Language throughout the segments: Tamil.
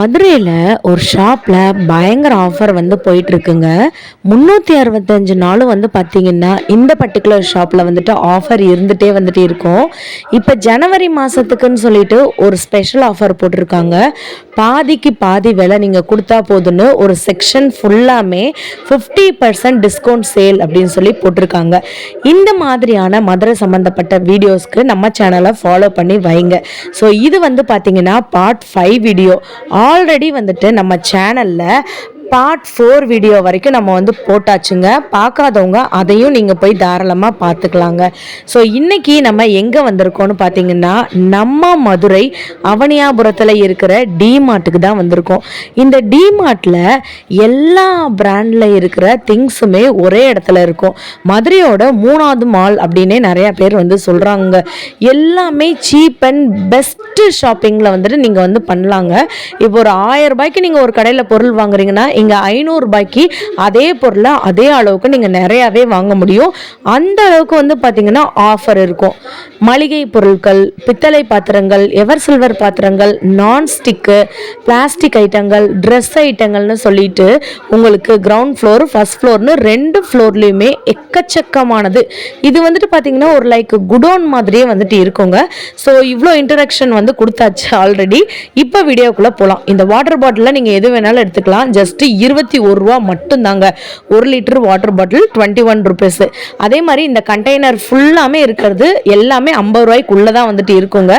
மதுரையில் ஒரு ஷாப்பில் பயங்கர ஆஃபர் போயிட்டு இருக்குங்க. 365 நாளும் பார்த்தீங்கன்னா இந்த பர்டிகுலர் ஷாப்பில் ஆஃபர் இருந்துகிட்டே இருக்கும். இப்போ ஜனவரி மாதத்துக்குன்னு சொல்லிட்டு ஒரு ஸ்பெஷல் ஆஃபர் போட்டிருக்காங்க. பாதிக்கு பாதி விலை நீங்கள் கொடுத்தா போதுன்னு ஒரு செக்ஷன் ஃபுல்லாமே 50% டிஸ்கவுண்ட் சேல் அப்படின்னு சொல்லி போட்டிருக்காங்க. இந்த மாதிரியான மதுரை சம்மந்தப்பட்ட வீடியோஸ்க்கு நம்ம சேனலை ஃபாலோ பண்ணி வைங்க. ஸோ இது பார்த்தீங்கன்னா பார்ட் 5 வீடியோ ஆல்ரெடி நம்ம சேனல்ல பார்ட் 4 வீடியோ வரைக்கும் நம்ம போட்டாச்சுங்க. பார்க்காதவங்க அதையும் நீங்கள் போய் தாராளமாக பார்த்துக்கலாங்க. ஸோ இன்றைக்கி நம்ம எங்கே வந்திருக்கோம்னு பார்த்தீங்கன்னா நம்ம மதுரை அவனியாபுரத்தில் இருக்கிற டிமார்ட்டுக்கு தான் வந்திருக்கோம். இந்த டிமார்ட்டில் எல்லா பிராண்டில் இருக்கிற திங்ஸுமே ஒரே இடத்துல இருக்கும். மதுரையோட 3வது மால் அப்படின்னே நிறையா பேர் சொல்கிறாங்க. எல்லாமே சீப் அண்ட் பெஸ்ட்டு ஷாப்பிங்கில் நீங்கள் பண்ணலாங்க. இப்போ ஒரு 1000 ரூபாய்க்கு நீங்கள் ஒரு கடையில் பொருள் வாங்குறீங்கன்னா இங்கே 500 ரூபாய்க்கு அதே பொருளை அதே அளவுக்கு நீங்கள் நிறையாவே வாங்க முடியும். அந்த அளவுக்கு பார்த்தீங்கன்னா ஆஃபர் இருக்கும். மளிகை பொருட்கள், பித்தளை பாத்திரங்கள், எவர் சில்வர் பாத்திரங்கள், நான்ஸ்டிக்கு, பிளாஸ்டிக் ஐட்டங்கள், ட்ரெஸ் ஐட்டங்கள்னு சொல்லிட்டு உங்களுக்கு கிரவுண்ட் ஃப்ளோர், ஃபர்ஸ்ட் ஃப்ளோர்னு 2 ஃப்ளோர்லேயுமே எக்கச்சக்கமானது. இது பார்த்தீங்கன்னா ஒரு லைக் குடோன் மாதிரியே இருக்குங்க. ஸோ இவ்வளோ இன்ட்ரடக்ஷன் கொடுத்தாச்சு ஆல்ரெடி. இப்போ வீடியோக்குள்ளே போகலாம். இந்த வாட்டர் பாட்டிலில் நீங்கள் எது வேணாலும் எடுத்துக்கலாம். ஜஸ்ட் 21 ரூபா மட்டும்தாங்க. 1 லிட்டர் வாட்டர் பாட்டில் 21 ருபீஸ். அதே மாதிரி இந்த கண்டெய்னர் ஃபுல்லாமே இருக்கிறது எல்லாமே 50 ரூபாய்க்குள்ளே தான் இருக்குங்க.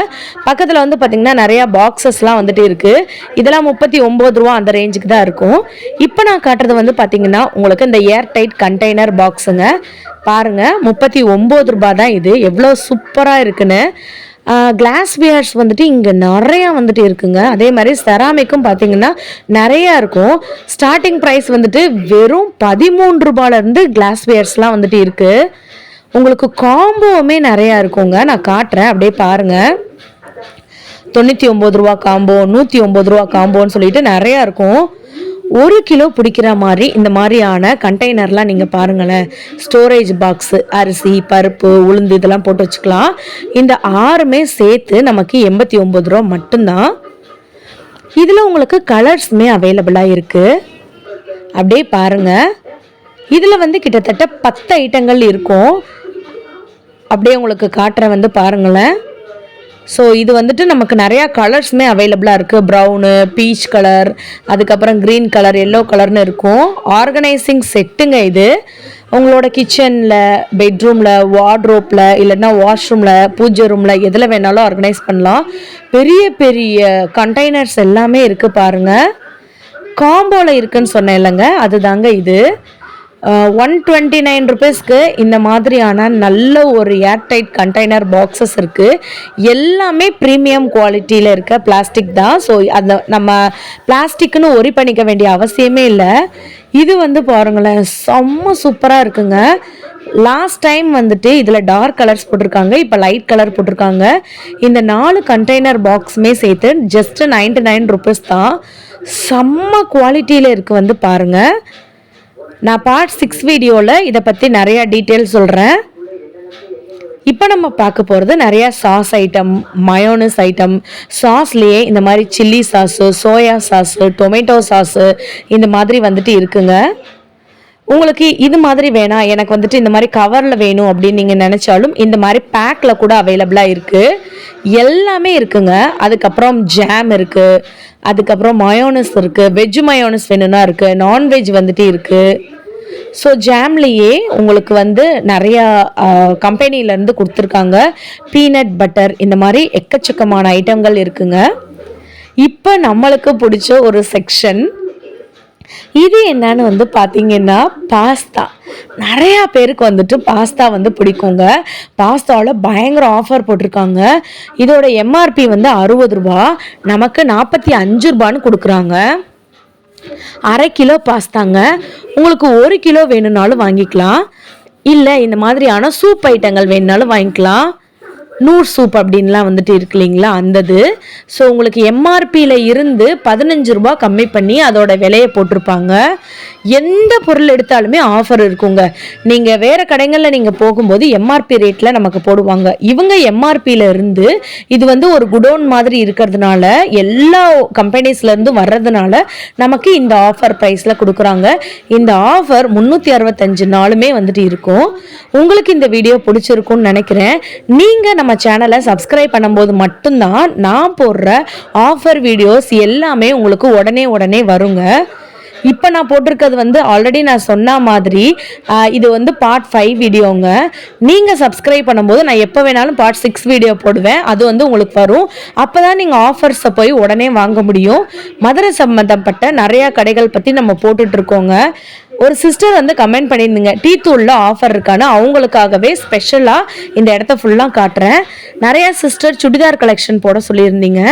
பக்கத்தில் பார்த்தீங்கன்னா நிறையா பாக்ஸஸ்லாம் இருக்குது. இதெல்லாம் 39 ரூபா அந்த ரேஞ்சுக்கு தான் இருக்கும். இப்போ நான் காட்டுறது பார்த்தீங்கன்னா உங்களுக்கு இந்த ஏர் டைட் கண்டெய்னர் பாக்ஸுங்க. பாருங்கள், 39 ரூபா தான் இது. எவ்வளோ சூப்பராக இருக்குன்னு. கிளாஸ் வியர்ஸ் இங்கே நிறையா இருக்குங்க. அதே மாதிரி செராமிக்கும் பார்த்தீங்கன்னா நிறையா இருக்கும். ஸ்டார்டிங் ப்ரைஸ் வெறும் 13 ரூபாயிலேருந்து கிளாஸ் வியர்ஸ்லாம் இருக்குது. உங்களுக்கு காம்போவுமே நிறையா இருக்குங்க. நான் காட்டுறேன், அப்படியே பாருங்கள். 99 ரூபா காம்போ, 109 ரூபா காம்போன்னு சொல்லிட்டு நிறையா இருக்கும். 1 கிலோ பிடிக்கிற மாதிரி இந்த மாதிரியான கண்டெய்னர்லாம் நீங்கள் பாருங்களேன். ஸ்டோரேஜ் பாக்ஸு, அரிசி, பருப்பு, உளுந்து இதெல்லாம் போட்டு வச்சுக்கலாம். இந்த 6மே சேர்த்து நமக்கு 89 ரூபா மட்டும்தான். இதில் உங்களுக்கு கலர்ஸுமே அவைலபிளாக இருக்குது. அப்படியே பாருங்கள். இதில் கிட்டத்தட்ட 10 ஐட்டங்கள் இருக்கும். அப்படியே உங்களுக்கு காட்டுற பாருங்களேன். ஸோ இது நமக்கு நிறையா கலர்ஸுமே அவைலபிளாக இருக்குது. ப்ரௌனு, பீச் கலர், அதுக்கப்புறம் க்ரீன் கலர், எல்லோ கலர்னு இருக்கும். ஆர்கனைசிங் செட்டுங்க இது. உங்களோட கிச்சனில், பெட்ரூமில், வார்ட்ரோப்பில், இல்லைன்னா வாஷ்ரூமில், பூஜை ரூமில் எதில் வேணாலும் ஆர்கனைஸ் பண்ணலாம். பெரிய பெரிய கண்டெய்னர்ஸ் எல்லாமே இருக்குது பாருங்கள். காம்போவில் இருக்குதுன்னு சொன்னேன் இல்லைங்க, அதுதாங்க இது. 129 ருபீஸ்க்கு இந்த மாதிரியான நல்ல ஒரு ஏர்டைட் கண்டெய்னர் பாக்ஸஸ் இருக்குது. எல்லாமே ப்ரீமியம் குவாலிட்டியில் இருக்க பிளாஸ்டிக் தான். ஸோ அந்த நம்ம பிளாஸ்டிக்னு ஒரி பண்ணிக்க வேண்டிய அவசியமே இல்லை. இது பாருங்களேன், செம்ம சூப்பராக இருக்குங்க. லாஸ்ட் டைம் இதில் டார்க் கலர்ஸ் போட்டிருக்காங்க, இப்போ லைட் கலர் போட்டிருக்காங்க. இந்த 4 கண்டெய்னர் பாக்ஸுமே சேர்த்து ஜஸ்ட் 99 ருபீஸ் தான். செம்ம குவாலிட்டியில் இருக்குது பாருங்கள். நான் பார்ட் 6 வீடியோவில் இதை பற்றி நிறையா டீட்டெயில் சொல்கிறேன். இப்போ நம்ம பார்க்க போகிறது நிறையா சாஸ் ஐட்டம், மயோனஸ் ஐட்டம். சாஸ்லேயே இந்த மாதிரி chilli sauce, soya sauce, tomato sauce இந்த மாதிரி இருக்குங்க. உங்களுக்கு இது மாதிரி வேணாம், எனக்கு இந்த மாதிரி கவரில் வேணும் அப்படின்னு நீங்கள் நினச்சாலும் இந்த மாதிரி பேக்கில் கூட அவைலபிளாக இருக்குது. எல்லாமே இருக்குங்க. அதுக்கப்புறம் ஜாம் இருக்குது, அதுக்கப்புறம் மயோனஸ் இருக்குது, வெஜ் மயோனஸ் வேணும்னா இருக்குது, நான்வெஜ் இருக்குது. ஸோ ஜாம்லேயே உங்களுக்கு நிறையா கம்பெனிலேருந்து கொடுத்துருக்காங்க. பீனட் பட்டர், இந்த மாதிரி எக்கச்சக்கமான ஐட்டங்கள் இருக்குங்க. இப்போ நம்மளுக்கு பிடிச்ச ஒரு செக்ஷன் இது என்னன்னு பார்த்தீங்கன்னா பாஸ்தா. நிறையா பேருக்கு பாஸ்தா பிடிக்குங்க. பாஸ்தாவில் பயங்கர ஆஃபர் போட்டிருக்காங்க. இதோட எம்ஆர்பி 60 ரூபா, நமக்கு 45 ரூபான்னு கொடுக்குறாங்க. 1/2 கிலோ பாஸ்தாங்க. உங்களுக்கு 1 கிலோ வேணும்னாலும் வாங்கிக்கலாம், இல்லை இந்த மாதிரியான சூப் ஐட்டங்கள் வேணுனாலும் வாங்கிக்கலாம். நூர் சூப் அப்படின்லாம் வந்துட்டு இருக்கு இல்லைங்களா அந்தது. ஸோ உங்களுக்கு எம்ஆர்பியில் இருந்து 15 ரூபா கம்மி பண்ணி அதோட விலையை போட்டிருப்பாங்க. எந்த பொருள் எடுத்தாலுமே ஆஃபர் இருக்குங்க. நீங்கள் வேறு கடைகளில் நீங்கள் போகும்போது எம்ஆர்பி ரேட்டில் நமக்கு போடுவாங்க. இவங்க எம்ஆர்பியில் இருந்து இது வந்து ஒரு குடோன் மாதிரி இருக்கிறதுனால எல்லா கம்பெனிஸ்லேருந்து வர்றதுனால நமக்கு இந்த ஆஃபர் ப்ரைஸில் கொடுக்குறாங்க. இந்த ஆஃபர் 365 நாளுமே வந்துட்டு இருக்கும். உங்களுக்கு இந்த வீடியோ பிடிச்சிருக்கும்னு நினைக்கிறேன். நீங்கள் நம்ம சேனலை சப்ஸ்கிரைப் பண்ணும்போது மட்டும்தான் நான் போடுற ஆஃபர் வீடியோஸ் எல்லாமே உங்களுக்கு உடனே வருங்க. இப்போ நான் போட்டிருக்கிறது வந்து ஆல்ரெடி நான் சொன்ன மாதிரி இது வந்து பார்ட் 5 வீடியோங்க. நீங்கள் சப்ஸ்கிரைப் பண்ணும்போது நான் எப்போ வேணாலும் பார்ட் 6 வீடியோ போடுவேன். அது வந்து உங்களுக்கு வரும். அப்போ தான் நீங்கள் ஆஃபர்ஸை போய் உடனே வாங்க முடியும். மதுரை சம்மந்தப்பட்ட நிறையா கடைகள் பற்றி நம்ம போட்டுட்ருக்கோங்க. ஒரு சிஸ்டர் வந்து கமெண்ட் பண்ணியிருந்தீங்க டீ தூளில் ஆஃபர் இருக்கான்னு. அவங்களுக்காகவே ஸ்பெஷலாக இந்த இடத்த ஃபுல்லாக காட்டுறேன். நிறையா சிஸ்டர் சுடிதார் கலெக்ஷன் போட சொல்லியிருந்தீங்க.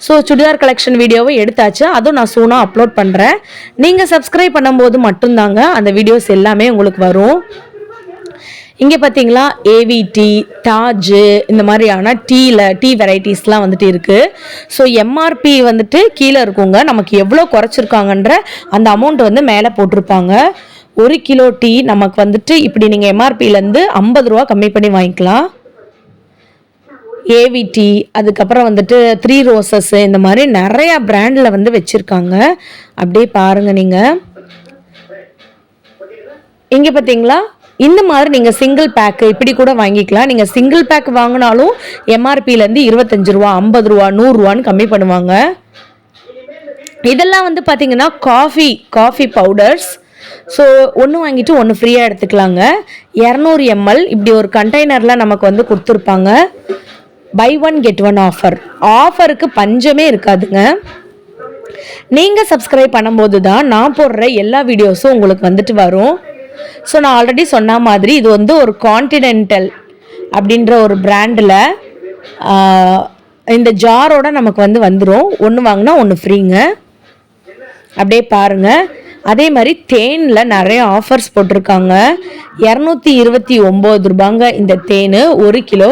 ஸோ சுடிதார் கலெக்ஷன் வீடியோவை எடுத்தாச்சு. அதுவும் நான் சூனாக அப்லோட் பண்ணுறேன். நீங்கள் சப்ஸ்கிரைப் பண்ணும்போது மட்டும்தாங்க அந்த வீடியோஸ் எல்லாமே உங்களுக்கு வரும். இங்கே பார்த்தீங்களா ஏவிடி, தாஜ், இந்த மாதிரியான டீ வெரைட்டிஸ்லாம் வந்துட்டு இருக்குது. ஸோ எம்ஆர்பி வந்துட்டு கீழே இருக்குங்க. நமக்கு எவ்வளோ குறைச்சிருக்காங்கன்ற அந்த அமௌண்ட் வந்து மேலே போட்டிருப்பாங்க. 1 கிலோ டீ நமக்கு வந்துட்டு இப்படி நீங்கள் எம்ஆர்பியிலேருந்து 50 ரூபா கம்மி பண்ணி வாங்கிக்கலாம். ஏவிடி, அதுக்கப்புறம் வந்துட்டு 3 ரோசஸ், இந்த மாதிரி நிறையா பிராண்டில் வந்து வச்சுருக்காங்க. அப்படியே பாருங்கள் நீங்கள். இங்கே பார்த்தீங்களா இந்த மாதிரி நீங்கள் சிங்கிள் பேக்கு இப்படி கூட வாங்கிக்கலாம். நீங்கள் சிங்கிள் பேக் வாங்கினாலும் எம்ஆர்பியிலேருந்து 25 ரூபா, 50 ரூபா, 100 ரூபான்னு கம்மி பண்ணுவாங்க. இதெல்லாம் வந்து பார்த்தீங்கன்னா காஃபி பவுடர்ஸ். ஸோ ஒன்று வாங்கிட்டு ஒன்று ஃப்ரீயாக எடுத்துக்கலாங்க. 200 ml இப்படி ஒரு கண்டெய்னரில் நமக்கு வந்து கொடுத்துருப்பாங்க. பை 1 get 1 ஆஃபருக்கு பஞ்சமே இருக்காதுங்க. நீங்கள் சப்ஸ்கிரைப் பண்ணும்போது தான் நான் போடுற எல்லா வீடியோஸும் உங்களுக்கு வந்துட்டு வரும். ஸோ நான் ஆல்ரெடி சொன்ன மாதிரி இது வந்து ஒரு கான்டினென்டல் அப்படின்ற ஒரு பிராண்டில் இந்த ஜாரோட நமக்கு வந்து வந்துடும். ஒன்று வாங்கினா ஒன்று ஃப்ரீங்க. அப்படியே பாருங்கள். அதே மாதிரி தேனில் நிறைய ஆஃபர்ஸ் போட்டிருக்காங்க. 229 ரூபாங்க இந்த தேன் 1 கிலோ.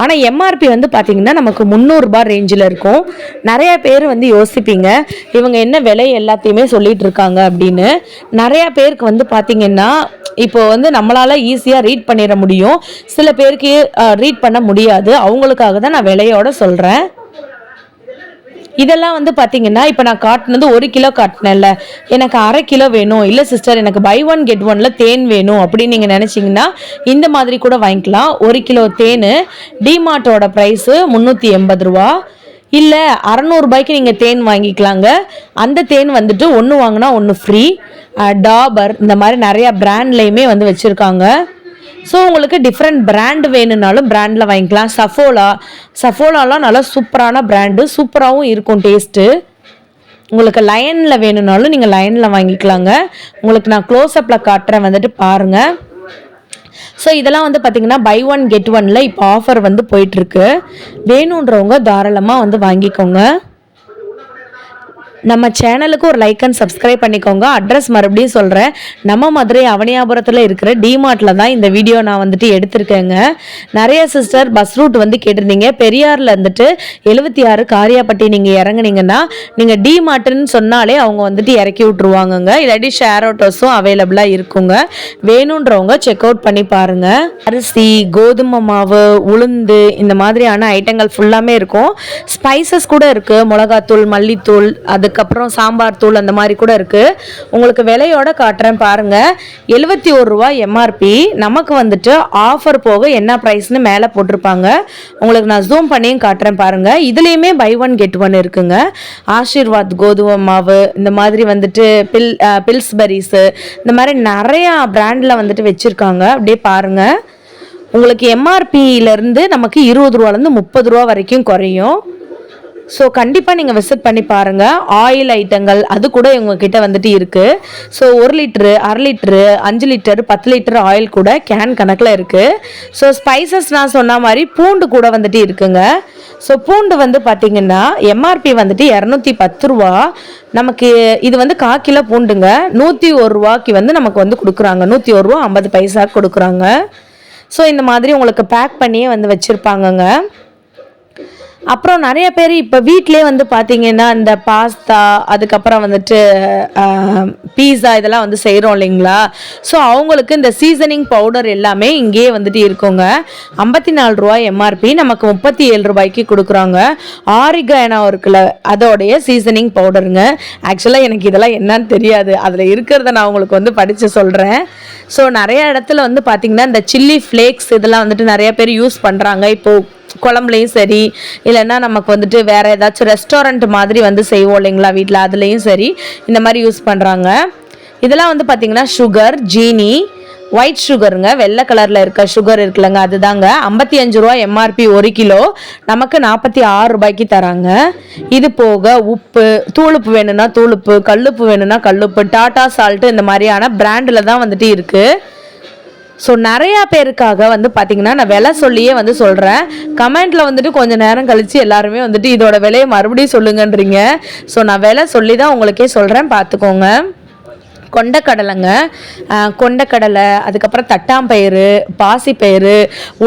ஆனால் எம்ஆர்பி வந்து பார்த்திங்கன்னா நமக்கு 300 ரூபாய் ரேஞ்சில் இருக்கும். நிறையா பேர் வந்து யோசிப்பீங்க இவங்க என்ன விலை எல்லாத்தையுமே சொல்லிகிட்டு இருக்காங்க அப்படின்னு. நிறையா பேருக்கு வந்து பார்த்திங்கன்னா இப்போ வந்து நம்மளால் ஈஸியாக ரீட் பண்ணிட முடியும். சில பேருக்கு ரீட் பண்ண முடியாது. அவங்களுக்காக தான் நான் விலையோட சொல்கிறேன். இதெல்லாம் வந்து பார்த்தீங்கன்னா இப்போ நான் காட்டினது 1 கிலோ காட்டினேன்ல, எனக்கு 1/2 கிலோ வேணும், இல்லை சிஸ்டர் எனக்கு பை 1 get 1 தேன் வேணும் அப்படின்னு நீங்கள் நினச்சிங்கன்னா இந்த மாதிரி கூட வாங்கிக்கலாம். 1 கிலோ தேன் டிமார்ட்டோட ப்ரைஸு 380 ரூபா. இல்லை 600 ரூபாய்க்கு நீங்கள் தேன் வாங்கிக்கலாங்க. அந்த தேன் வந்துட்டு ஒன்று வாங்கினா ஒன்று ஃப்ரீ. டாபர் இந்த மாதிரி நிறையா பிராண்ட்லேயுமே வந்து வச்சுருக்காங்க. ஸோ உங்களுக்கு டிஃப்ரெண்ட் பிராண்ட் வேணும்னாலும் பிராண்டில் வாங்கிக்கலாம். சஃபோலாலாம் நல்லா சூப்பரான பிராண்டு, சூப்பராகவும் இருக்கும் டேஸ்ட்டு. உங்களுக்கு லயனில் வேணும்னாலும் நீங்கள் லயனில் வாங்கிக்கலாங்க. உங்களுக்கு நான் க்ளோஸ்அப்பில் காட்டுறேன், வந்துட்டு பாருங்கள். ஸோ இதெல்லாம் வந்து பார்த்திங்கன்னா பை 1 get 1 இப்போ ஆஃபர் வந்து போயிட்டுருக்கு. வேணுன்றவங்க தாராளமாக வந்து வாங்கிக்கோங்க. நம்ம சேனலுக்கு ஒரு லைக் அண்ட் சப்ஸ்கிரைப் பண்ணிக்கோங்க. அட்ரஸ் மறுபடியும் சொல்கிறேன். நம்ம மதுரை அவனியாபுரத்தில் இருக்கிற டிமார்ட்டில் தான் இந்த வீடியோ நான் வந்துட்டு எடுத்திருக்கேங்க. நிறைய சிஸ்டர் பஸ் ரூட் வந்து கேட்டிருந்தீங்க. பெரியாரில் இருந்துட்டு 76 காரியாப்பட்டி நீங்கள் இறங்குனீங்கன்னா நீங்கள் டிமார்ட்டுன்னு சொன்னாலே அவங்க வந்துட்டு இறக்கி விட்ருவாங்கங்க. இல்லாட்டி ஷேர் ஆட்டோஸும் அவைலபிளாக இருக்குங்க. வேணுன்றவங்க செக் அவுட் பண்ணி பாருங்கள். அரிசி, கோதுமை மாவு, உளுந்து இந்த மாதிரியான ஐட்டங்கள் ஃபுல்லாமே இருக்கும். ஸ்பைசஸ் கூட இருக்குது. மிளகாத்தூள், மல்லித்தூள், அதுக்கப்புறம் சாம்பார் தூள் அந்த மாதிரி கூட இருக்குது. உங்களுக்கு விலையோட காட்டுறேன் பாருங்கள். 71 ரூபா எம்ஆர்பி. நமக்கு வந்துட்டு ஆஃபர் போக என்ன ப்ரைஸ்னு மேலே போட்டிருப்பாங்க. உங்களுக்கு நான் ஜூம் பண்ணியும் காட்டுறேன் பாருங்கள். இதுலேயுமே பை 1 get 1 இருக்குங்க. ஆஷீர்வாத் கோதுமை மாவு, இந்த மாதிரி வந்துட்டு பில்ஸ்பெரிஸு, இந்த மாதிரி நிறையா பிராண்டில் வந்துட்டு வச்சுருக்காங்க. அப்படியே பாருங்கள். உங்களுக்கு எம்ஆர்பியிலேருந்து நமக்கு 20 ரூபாலேருந்து 30 ரூபா வரைக்கும் குறையும். ஸோ கண்டிப்பாக நீங்கள் விசிட் பண்ணி பாருங்கள். ஆயில் ஐட்டங்கள் அது கூட இவங்கக்கிட்ட வந்துட்டு இருக்குது. So 1 litre, 1/2 litre, 5 litre, 10 litre oil கூட கேன் கணக்கில் இருக்குது. ஸோ ஸ்பைசஸ் நான் சொன்ன மாதிரி பூண்டு கூட வந்துட்டு இருக்குங்க. ஸோ பூண்டு வந்து பார்த்திங்கன்னா எம்ஆர்பி வந்துட்டு 210 ரூபா. நமக்கு இது வந்து 1/4 கிலோ பூண்டுங்க 101 ரூபாய்க்கு வந்து நமக்கு வந்து கொடுக்குறாங்க. 101 ரூபா 50 பைசா கொடுக்குறாங்க. ஸோ இந்த மாதிரி உங்களுக்கு பேக் பண்ணியே வந்து வச்சுருப்பாங்கங்க. அப்புறம் நிறைய பேர் இப்போ வீட்டிலே வந்து பார்த்தீங்கன்னா இந்த பாஸ்தா அதுக்கப்புறம் வந்துட்டு பீஸா இதெல்லாம் வந்து செய்கிறோம் இல்லைங்களா. ஸோ அவங்களுக்கு இந்த சீசனிங் பவுடர் எல்லாமே இங்கேயே வந்துட்டு இருக்குங்க. 54 ரூபா எம்ஆர்பி, நமக்கு 37 ரூபாய்க்கு கொடுக்குறாங்க. ஆரிகானோ இருக்குல்ல, அதோடைய சீசனிங் பவுடருங்க. ஆக்சுவலாக எனக்கு இதெல்லாம் என்னன்னு தெரியாது, அதில் இருக்கிறத நான் உங்களுக்கு வந்து படித்து சொல்கிறேன். ஸோ நிறைய இடத்துல வந்து பார்த்திங்கன்னா இந்த சில்லி ஃப்ளேக்ஸ் இதெல்லாம் வந்துட்டு நிறைய பேர் யூஸ் பண்ணுறாங்க. இப்போது குழம்புலையும் சரி, இல்லைன்னா நமக்கு வந்துட்டு வேறு ஏதாச்சும் ரெஸ்டாரண்ட் மாதிரி வந்து செய்வோம் இல்லைங்களா வீட்டில், அதுலேயும் சரி இந்த மாதிரி யூஸ் பண்ணுறாங்க. இதெல்லாம் வந்து பார்த்திங்கன்னா சுகர், ஜீனி, ஒயிட் சுகருங்க, வெள்ளை கலரில் இருக்க சுகர் இருக்குல்லங்க, அதுதாங்க. 55 ரூபா எம்ஆர்பி 1 கிலோ, நமக்கு 46 ரூபாய்க்கு தராங்க. இது போக உப்பு, தூளுப்பு வேணும்னா தூளுப்பு, கல்லுப்பு வேணும்னா கல்லுப்பு, டாட்டா சால்ட்டு இந்த மாதிரியான பிராண்டில் தான் வந்துட்டு இருக்குது. ஸோ நிறையா பேருக்காக வந்து பார்த்திங்கன்னா நான் விலை சொல்லியே வந்து சொல்கிறேன். கமெண்ட்டில் வந்துட்டு கொஞ்சம் நேரம் கழித்து எல்லாருமே வந்துட்டு இதோட விலையை மறுபடியும் சொல்லுங்கன்றீங்க. ஸோ நான் விலை சொல்லி தான் உங்களுக்கே சொல்கிறேன், பார்த்துக்கோங்க. கொண்டக்கடலைங்க, கொண்டக்கடலை, அதுக்கப்புறம் தட்டாம்பயிறு, பாசிப்பயிறு,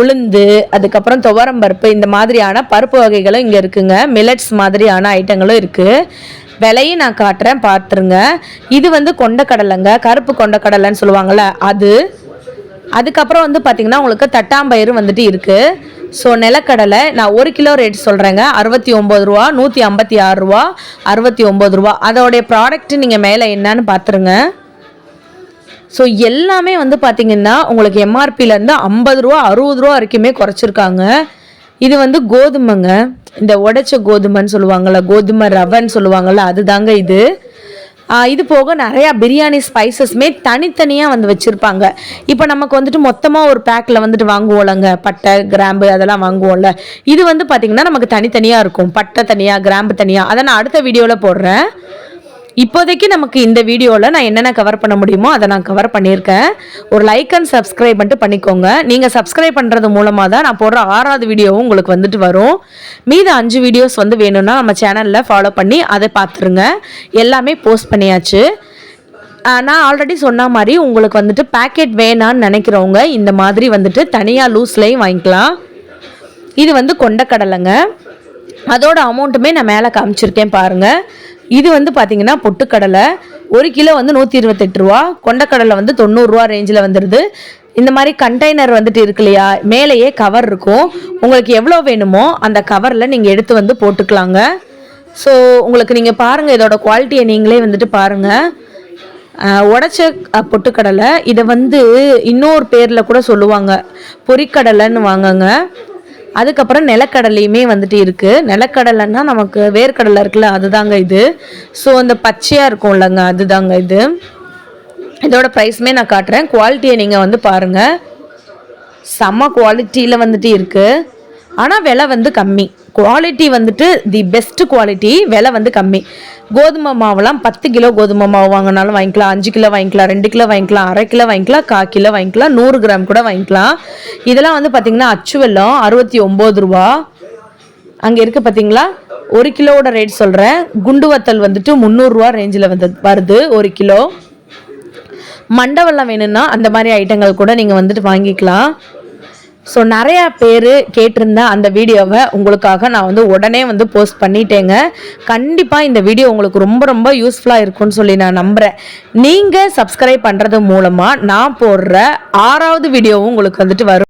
உளுந்து, அதுக்கப்புறம் துவரம்பருப்பு, இந்த மாதிரியான பருப்பு வகைகளும் இங்கே இருக்குங்க. மில்லட்ஸ் மாதிரியான ஐட்டங்களும் இருக்குது. விலையும் நான் காட்டுறேன், பார்த்துருங்க. இது வந்து கொண்டக்கடலைங்க, கருப்பு கொண்டக்கடலைன்னு சொல்லுவாங்கள்ல அது. அதுக்கப்புறம் வந்து பார்த்திங்கன்னா உங்களுக்கு தட்டாம்பயிறு வந்துட்டு இருக்குது. ஸோ நிலக்கடலை நான் 1 கிலோ ரேட் சொல்கிறேங்க, 69 ரூபா, 156 ரூபா, 69 ரூபா. அதோடைய ப்ராடக்ட்டு நீங்கள் மேலே என்னன்னு பார்த்துருங்க. ஸோ எல்லாமே வந்து பார்த்திங்கன்னா உங்களுக்கு எம்ஆர்பியிலேருந்து 50 ரூபா 60 ரூபா வரைக்குமே குறைச்சிருக்காங்க. இது வந்து கோதுமைங்க, இந்த உடைச்ச கோதுமைன்னு சொல்லுவாங்கள்ல, கோதுமை ரவைன்னு சொல்லுவாங்கள்ல, அதுதாங்க இது. இது போக நிறையா பிரியாணி ஸ்பைசஸ்மே தனித்தனியாக வந்து வச்சுருப்பாங்க. இப்போ நமக்கு வந்துட்டு மொத்தமாக ஒரு பேக்கில் வந்துட்டு வாங்குவோம்லங்க, பட்டை கிராம்பு அதெல்லாம் வாங்குவோம்ல, இது வந்து பார்த்திங்கன்னா நமக்கு தனித்தனியாக இருக்கும். பட்டை தனியாக, கிராம்பு தனியாக. அதை நான் அடுத்த வீடியோவில் போடுறேன். இப்போதைக்கு நமக்கு இந்த வீடியோவில் நான் என்னென்ன கவர் பண்ண முடியுமோ அதை நான் கவர் பண்ணியிருக்கேன். ஒரு லைக் அண்ட் சப்ஸ்கிரைப் பண்ணிட்டு பண்ணிக்கோங்க. நீங்கள் சப்ஸ்கிரைப் பண்ணுறது மூலமாக தான் நான் போடுற 6வது வீடியோவும் உங்களுக்கு வந்துட்டு வரும். மீது 5 வீடியோஸ் வந்து வேணும்னா நம்ம சேனலில் ஃபாலோ பண்ணி அதை பார்த்துருங்க. எல்லாமே போஸ்ட் பண்ணியாச்சு. நான் ஆல்ரெடி சொன்ன மாதிரி உங்களுக்கு வந்துட்டு பேக்கெட் வேணான்னு நினைக்கிறவங்க இந்த மாதிரி வந்துட்டு தனியாக லூஸ்லேயும் வாங்கிக்கலாம். இது வந்து கொண்டக்கடலைங்க, அதோட அமௌண்ட்டுமே நான் மேலே காமிச்சிருக்கேன் பாருங்கள். இது வந்து பார்த்திங்கன்னா பொட்டுக்கடலை 1 கிலோ வந்து 128 ரூபா, கொண்டக்கடலை வந்து 90 ரூபா ரேஞ்சில் வந்துடுது. இந்த மாதிரி கண்டெய்னர் வந்துட்டு இருக்கு இல்லையா, மேலேயே கவர் இருக்கும். உங்களுக்கு எவ்வளோ வேணுமோ அந்த கவரில் நீங்கள் எடுத்து வந்து போட்டுக்கலாங்க. ஸோ உங்களுக்கு நீங்கள் பாருங்கள், இதோட குவாலிட்டியை நீங்களே வந்துட்டு பாருங்கள். உடச்ச பொட்டுக்கடலை, இதை வந்து இன்னொரு பேரில் கூட சொல்லுவாங்க, பொரிக்கடலைன்னு வாங்கங்க. அதுக்கப்புறம் நிலக்கடலையுமே வந்துட்டு இருக்குது. நிலக்கடலைன்னா நமக்கு வேர்க்கடலை இருக்குல்ல, அதுதாங்க இது. ஸோ அந்த பச்சையாக இருக்கும் இல்லைங்க, அதுதாங்க இது. இதோட ப்ரைஸுமே நான் காட்டுறேன். குவாலிட்டியை நீங்கள் வந்து பாருங்கள், செம்ம குவாலிட்டியில் வந்துட்டு இருக்குது. ஆனால் விலை வந்து கம்மி. குவாலிட்டி வந்துட்டு தி பெஸ்ட் குவாலிட்டி, விலை வந்து கம்மி. கோதுமை மாவுலாம் 10 கிலோ கோதுமை மாவு வாங்கினாலும் வாங்கிக்கலாம், 5 கிலோ வாங்கிக்கலாம், 2 கிலோ வாங்கிக்கலாம், அரை கிலோ வாங்கிக்கலாம், 1/4 கிலோ வாங்கிக்கலாம், 100 கிராம் கூட வாங்கிக்கலாம். இதெல்லாம் வந்து பார்த்திங்கன்னா அச்சு வெல்லம் 69 ரூபா. அங்கே இருக்குது பார்த்தீங்களா, 1 கிலோவோட ரேட் சொல்கிறேன். குண்டு வத்தல் வந்துட்டு 300 ரூபா ரேஞ்சில் வந்து வருது 1 கிலோ. மண்டவெல்லாம் வேணும்னா அந்த மாதிரி ஐட்டங்கள் கூட நீங்கள் வந்துட்டு வாங்கிக்கலாம். ஸோ நிறையா பேர் கேட்டிருந்த அந்த வீடியோவை உங்களுக்காக நான் வந்து உடனே வந்து போஸ்ட் பண்ணிட்டேங்க. கண்டிப்பாக இந்த வீடியோ உங்களுக்கு ரொம்ப ரொம்ப யூஸ்ஃபுல்லாக இருக்கும்னு சொல்லி நான் நம்புகிறேன். நீங்கள் சப்ஸ்கிரைப் பண்ணுறது மூலமாக நான் போடுற 6வது வீடியோவும் உங்களுக்கு வந்துட்டு வரும்.